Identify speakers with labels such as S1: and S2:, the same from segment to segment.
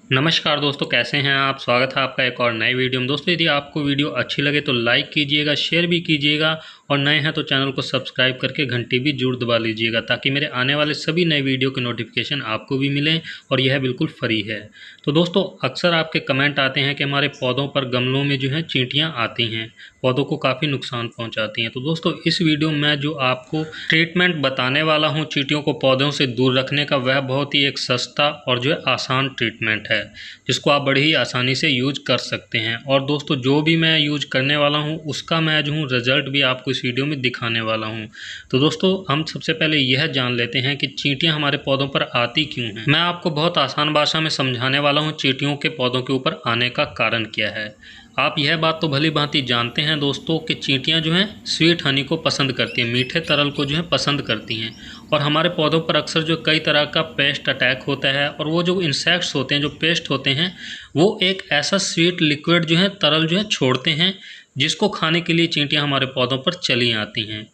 S1: नमस्कार दोस्तों, कैसे हैं आप। स्वागत है आपका एक और नए वीडियो में। दोस्तों, यदि आपको वीडियो अच्छी लगे तो लाइक कीजिएगा, शेयर भी कीजिएगा और नए हैं तो चैनल को सब्सक्राइब करके घंटी भी जरूर दबा लीजिएगा ताकि मेरे आने वाले सभी नए वीडियो के नोटिफिकेशन आपको भी मिलें और यह बिल्कुल फ्री है। तो दोस्तों, अक्सर आपके कमेंट आते हैं कि हमारे पौधों पर गमलों में जो है चींटियाँ आती हैं, पौधों को काफ़ी नुकसान पहुँचाती हैं। तो दोस्तों, इस वीडियो में मैं जो आपको ट्रीटमेंट बताने वाला हूँ चींटियों को पौधों से दूर रखने का, वह बहुत ही एक सस्ता और जो है आसान ट्रीटमेंट है जिसको आप बड़ी ही आसानी से यूज कर सकते हैं। और दोस्तों, जो भी मैं यूज करने वाला हूं उसका मैं जो हूं रिजल्ट भी आपको इस वीडियो में दिखाने वाला हूं। तो दोस्तों, हम सबसे पहले यह जान लेते हैं कि चींटियां हमारे पौधों पर आती क्यों हैं। मैं आपको बहुत आसान भाषा में समझाने वाला हूं चींटियों के पौधों के ऊपर आने का कारण क्या है। आप यह बात तो भली भांति जानते हैं दोस्तों कि चींटियां जो हैं स्वीट हनी को पसंद करती हैं, मीठे तरल को जो है पसंद करती हैं। और हमारे पौधों पर अक्सर जो कई तरह का पेस्ट अटैक होता है, और वो जो इंसेक्ट्स होते हैं, जो पेस्ट होते हैं, वो एक ऐसा स्वीट लिक्विड जो है तरल जो है छोड़ते हैं जिसको खाने के लिए चींटियां हमारे पौधों पर चली आती हैं।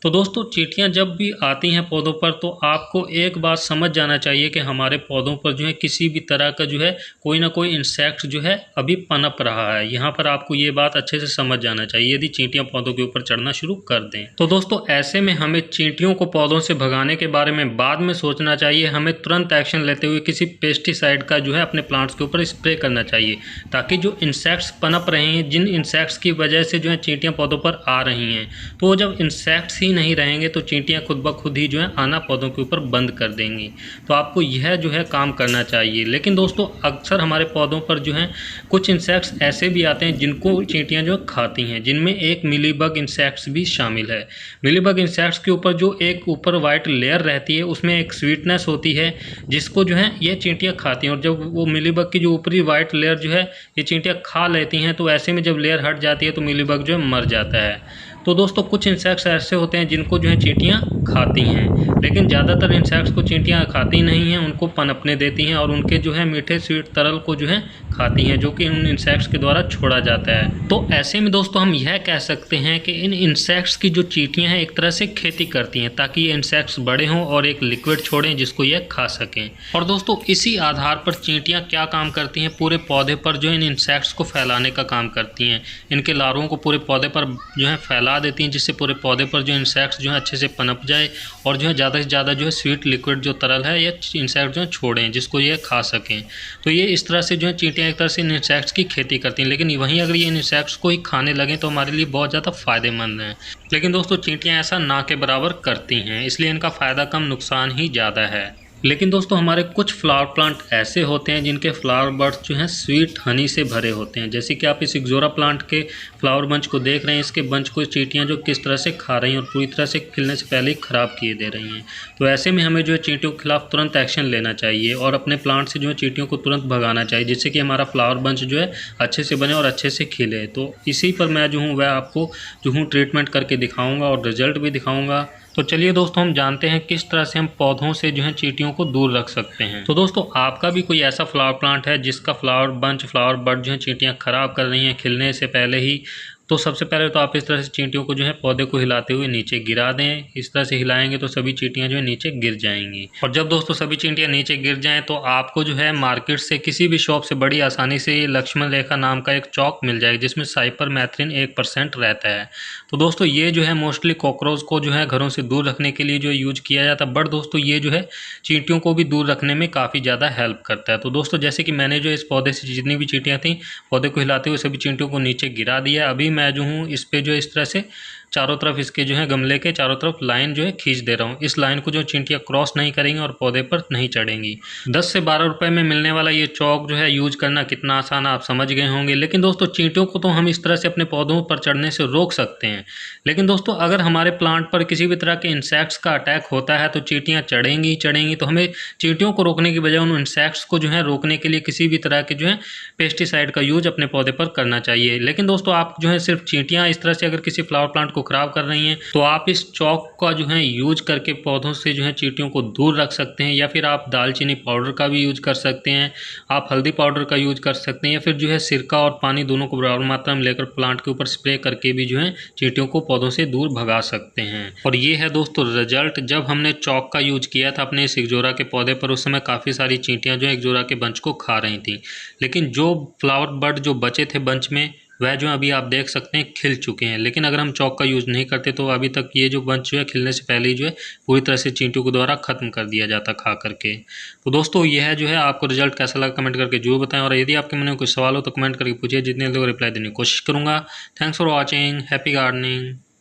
S1: तो दोस्तों, चींटियां जब भी आती हैं पौधों पर तो आपको एक बात समझ जाना चाहिए कि हमारे पौधों पर जो है किसी भी तरह का जो है कोई ना कोई इंसेक्ट जो है अभी पनप रहा है। यहाँ पर आपको ये बात अच्छे से समझ जाना चाहिए यदि चींटियां पौधों के ऊपर चढ़ना शुरू कर दें। तो दोस्तों, ऐसे में हमें चींटियों को पौधों से भगाने के बारे में बाद में सोचना चाहिए। हमें तुरंत एक्शन लेते हुए किसी पेस्टिसाइड का जो है अपने प्लांट्स के ऊपर स्प्रे करना चाहिए ताकि जो इंसेक्ट्स पनप रहे हैं, जिन इंसेक्ट्स की वजह से जो है चींटियां पौधों पर आ रही हैं, तो वो जब इंसेक्ट्स नहीं रहेंगे तो चींटियां खुद ब खुद ही जो है आना पौधों के ऊपर बंद कर देंगी। तो आपको यह जो है काम करना चाहिए। लेकिन दोस्तों, अक्सर हमारे पौधों पर जो है कुछ इंसेक्ट्स ऐसे भी आते हैं जिनको चींटियां जो खाती हैं, जिनमें एक मिलीबग इंसेक्ट्स भी शामिल है। मिलीबग इंसेक्ट्स के ऊपर जो एक ऊपर वाइट लेयर रहती है उसमें एक स्वीटनेस होती है जिसको जो है ये चींटियां खाती हैं। और जब वो मिलीबग की जो ऊपरी वाइट लेयर जो है ये चींटियां खा लेती हैं, तो ऐसे में जब लेयर हट जाती है तो मिलीबग जो है मर जाता है। तो दोस्तों, कुछ इंसेक्ट्स ऐसे होते हैं जिनको जो है चींटियां खाती हैं, लेकिन ज़्यादातर इंसेक्ट्स को चींटियां खाती नहीं हैं, उनको पनपने देती हैं और उनके जो है मीठे स्वीट तरल को जो है खाती हैं, जो कि उन इंसेक्ट्स के द्वारा छोड़ा जाता है। तो ऐसे में दोस्तों, हम यह कह सकते हैं कि इन इंसेक्ट्स की जो चींटियां हैं एक तरह से खेती करती हैं ताकि ये इंसेक्ट्स बड़े हों और एक लिक्विड छोड़ें जिसको ये खा सकें। और दोस्तों, इसी आधार पर चींटियां क्या काम करती हैं, पूरे पौधे पर जो इन इंसेक्ट्स को फैलाने का काम करती हैं। इनके लार्वों को पूरे पौधे पर जो है फैला देती हैं जिससे पूरे पौधे पर जो इंसेक्ट्स जो है अच्छे से पनप जाए और जो है ज़्यादा से ज़्यादा जो है स्वीट लिक्विड जो तरल है ये इंसेक्ट जो है छोड़ें जिसको ये खा सकें। तो ये इस तरह से जो है चींटियां एक तरह से इन इंसेक्ट्स की खेती करती हैं। लेकिन वहीं अगर ये इन इंसेक्ट्स को ही खाने लगें तो हमारे लिए बहुत ज़्यादा फ़ायदेमंद है। लेकिन दोस्तों, चींटियां ऐसा ना के बराबर करती हैं, इसलिए इनका फ़ायदा कम, नुकसान ही ज़्यादा है। लेकिन दोस्तों, हमारे कुछ फ्लावर प्लांट ऐसे होते हैं जिनके फ्लावर बड्स जो हैं स्वीट हनी से भरे होते हैं। जैसे कि आप इस इक्ज़ोरा प्लांट के फ्लावर बंच को देख रहे हैं, इसके बंच को चींटियां जो किस तरह से खा रही हैं और पूरी तरह से खिलने से पहले ही ख़राब किए दे रही हैं। तो ऐसे में हमें जो है चींटियों के खिलाफ तुरंत एक्शन लेना चाहिए और अपने प्लांट से जो है चींटियों को तुरंत भगाना चाहिए जिससे कि हमारा फ्लावर बंच जो है अच्छे से बने और अच्छे से खिले। तो इसी पर मैं जो हूँ वह आपको जो हूँ ट्रीटमेंट करके दिखाऊँगा और रिजल्ट भी दिखाऊँगा। तो चलिए दोस्तों, हम जानते हैं किस तरह से हम पौधों से जो है चींटियों को दूर रख सकते हैं। तो दोस्तों, आपका भी कोई ऐसा फ्लावर प्लांट है जिसका फ्लावर बंच, फ्लावर बड जो है चींटियां खराब कर रही हैं खिलने से पहले ही, तो सबसे पहले तो आप इस तरह से चींटियों को जो है पौधे को हिलाते हुए नीचे गिरा दें। इस तरह से हिलाएंगे तो सभी चींटियां जो है नीचे गिर जाएंगी। और जब दोस्तों सभी चींटियां नीचे गिर जाएं तो आपको जो है मार्केट से किसी भी शॉप से बड़ी आसानी से लक्ष्मण रेखा नाम का एक चौक मिल जाएगा जिसमें साइपरमेथ्रिन 1% रहता है। तो दोस्तों, ये जो है मोस्टली कॉकरोच को जो है घरों से दूर रखने के लिए जो यूज किया जाता है, बट दोस्तों ये जो है चींटियों को भी दूर रखने में काफ़ी ज़्यादा हेल्प करता है। तो दोस्तों, जैसे कि मैंने जो इस पौधे से जितनी भी चींटियां थी पौधे को हिलाते हुए सभी चींटियों को नीचे गिरा दिया। अभी मैं जो हूँ इस पे जो इस तरह से चारों तरफ इसके जो है गमले के चारों तरफ लाइन जो है खींच दे रहा हूँ। इस लाइन को जो चींटियां क्रॉस नहीं करेंगी और पौधे पर नहीं चढ़ेंगी। 10 से 12 रुपए में मिलने वाला ये चौक जो है यूज करना कितना आसान आप समझ गए होंगे। लेकिन दोस्तों, चींटियों को तो हम इस तरह से अपने पौधों पर चढ़ने से रोक सकते हैं। लेकिन दोस्तों, अगर हमारे प्लांट पर किसी भी तरह के इंसेक्ट्स का अटैक होता है तो चींटियां चढ़ेंगी ही चढ़ेंगी। तो हमें चींटियों को रोकने की बजाय उन इंसेक्ट्स को जो है रोकने के लिए किसी भी तरह के जो है पेस्टिसाइड का यूज अपने पौधे पर करना चाहिए। लेकिन दोस्तों, आप जो है सिर्फ चींटियाँ इस तरह से अगर किसी फ्लावर प्लांट को खराब कर रही हैं तो आप इस चौक का जो है यूज करके पौधों से जो है चींटियों को दूर रख सकते हैं, या फिर आप दालचीनी पाउडर का भी यूज कर सकते हैं, आप हल्दी पाउडर का यूज कर सकते हैं, या फिर जो है सिरका और पानी दोनों को बराबर मात्रा में लेकर प्लांट के ऊपर स्प्रे करके भी जो है चींटियों को पौधों से दूर भगा सकते हैं। और ये है दोस्तों रिजल्ट। जब हमने चौक का यूज किया था अपने इस एकजोरा के पौधे पर, उस समय काफ़ी सारी चींटियाँ जो एकजोरा के बंच को खा रही थी, लेकिन जो फ्लावर बड जो बचे थे बंच में वह जो अभी आप देख सकते हैं खिल चुके हैं। लेकिन अगर हम चौक का यूज़ नहीं करते तो अभी तक ये जो बंच जो है खिलने से पहले ही जो है पूरी तरह से चींटियों के द्वारा ख़त्म कर दिया जाता खा करके। तो दोस्तों यह है जो है, आपको रिजल्ट कैसा लगा कमेंट करके जरूर बताएं, और यदि आपके मन में कोई सवाल हो तो कमेंट करके पूछिए, जितने लोग रिप्लाई देने की कोशिश करूँगा। Thanks for watching, happy gardening.